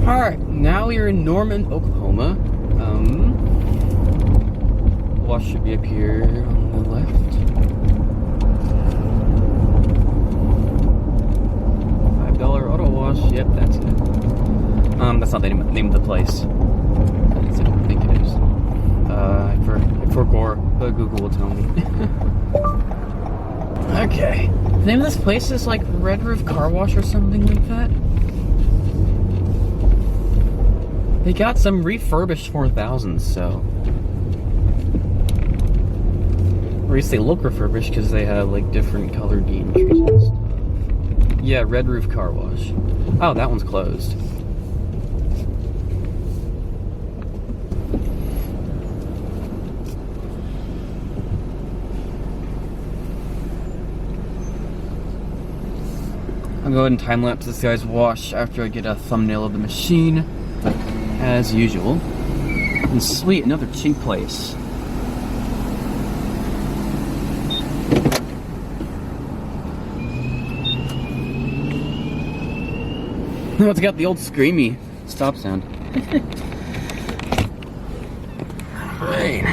Alright, now we are in Norman, Oklahoma. Wash should be up here on the left. $5 auto wash, yep, that's it. That's not the name of the place. At least I don't think it is. I forgot, but Google will tell me. Okay. The name of this place is like Red Roof Car Wash or something like that. They got some refurbished 4000s, so. Or at least they look refurbished because they have like different colored entries and stuff. Yeah, Red Roof Car Wash. Oh, that one's closed. I'll go ahead and time lapse this guy's wash after I get a thumbnail of the machine, as usual. And sweet, another cheap place. No, it's got the old screamy stop sound. Alright.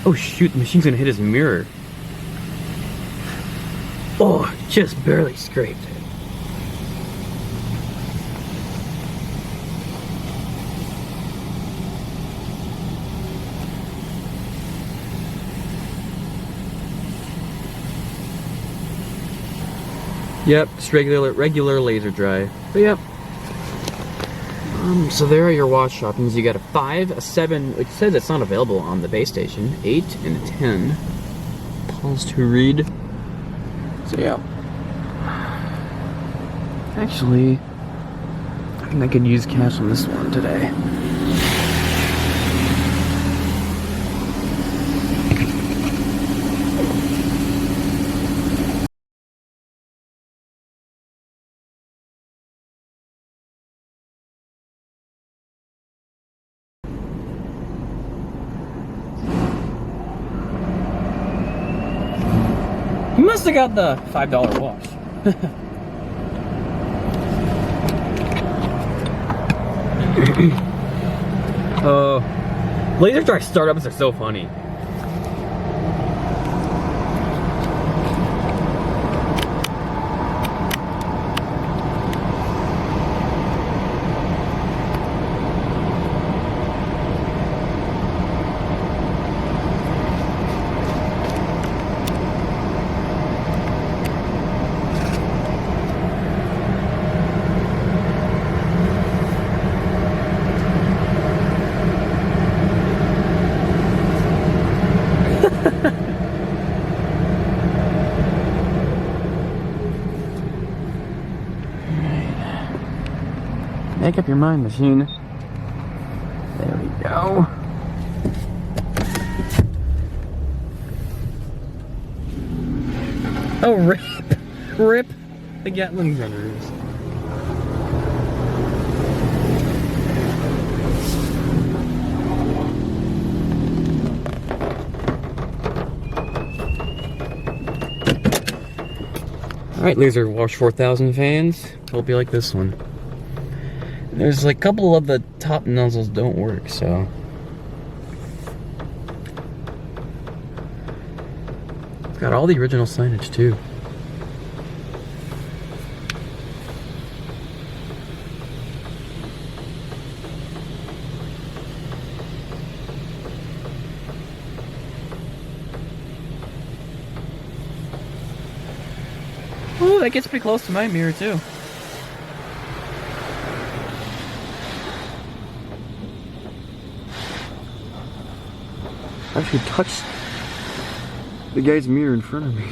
Oh shoot, the machine's gonna hit his mirror. Oh, just barely scraped it. Yep, just regular laser dry. But yep. So there are your wash options. You got a 5, a 7, it says it's not available on the base station, 8, and a 10. Pause to read. So yeah. Actually, I think I could use cash on this one today. You must have got the $5 wash. Laserdri startups are so funny. Make up your mind, machine. There we go. Oh, rip the Gatling gunners. Alright, LaserWash 4000 fans. Hope you like this one. There's like a couple of the top nozzles don't work, so. It's got all the original signage too. Ooh, that gets pretty close to my mirror too. I actually touched the guy's mirror in front of me.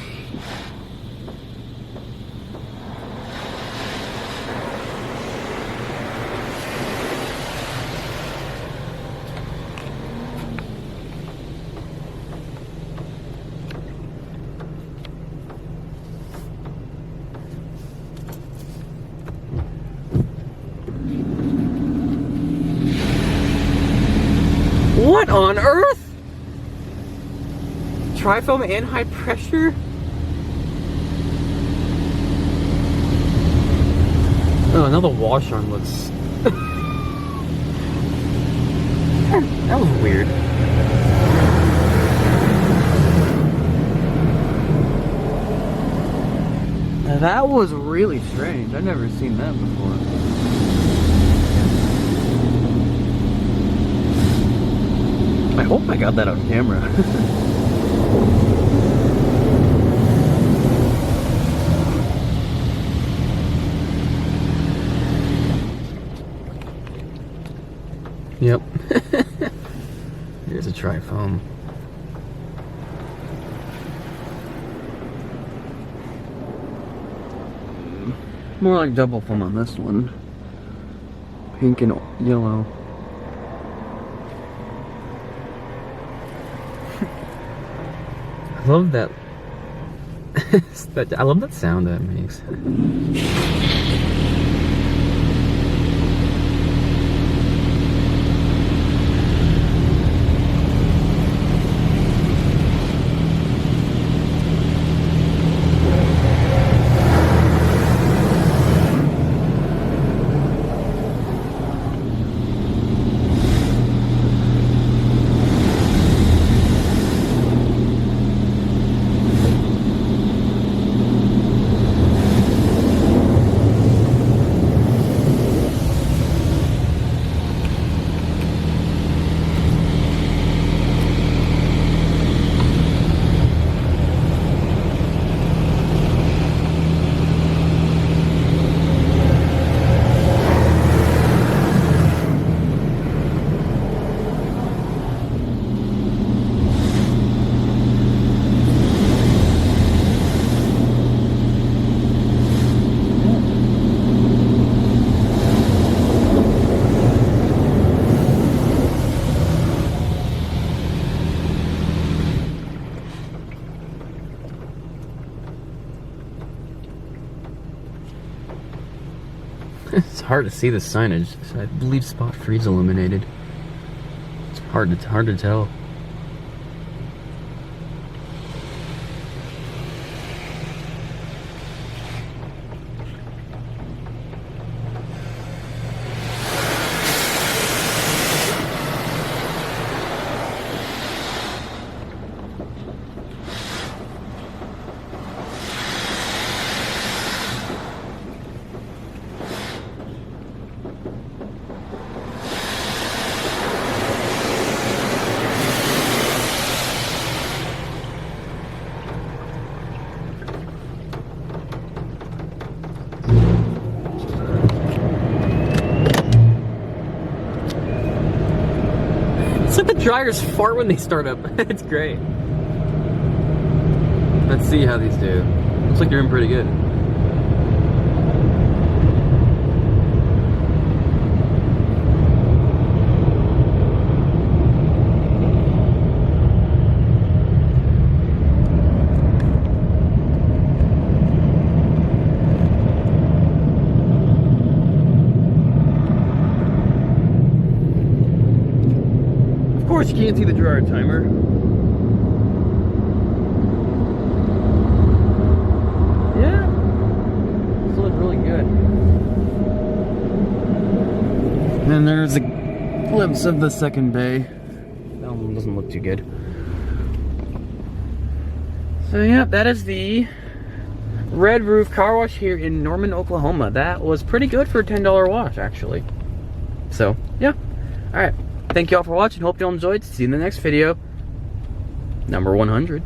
What on earth? Tri-foam and high pressure? Oh, now the wash arm looks... That was weird. That was really strange. I've never seen that before. I hope I got that on camera. Yep. Here's a tri-foam. More like double foam on this one. Pink and yellow. I love that. I love that sound that makes. It's hard to see the signage. I believe spot free is illuminated. It's hard to tell. It's like the dryers fart when they start up. It's great. Let's see how these do. Looks like they're in pretty good. Of course, you can't see the dryer timer. Yeah, this looks really good. And there's a glimpse of the second bay. That one doesn't look too good. So yeah, that is the Red Roof Car Wash here in Norman, Oklahoma. That was pretty good for a $10 wash, actually. So yeah, all right. Thank you all for watching. Hope you all enjoyed. See you in the next video. Number 100.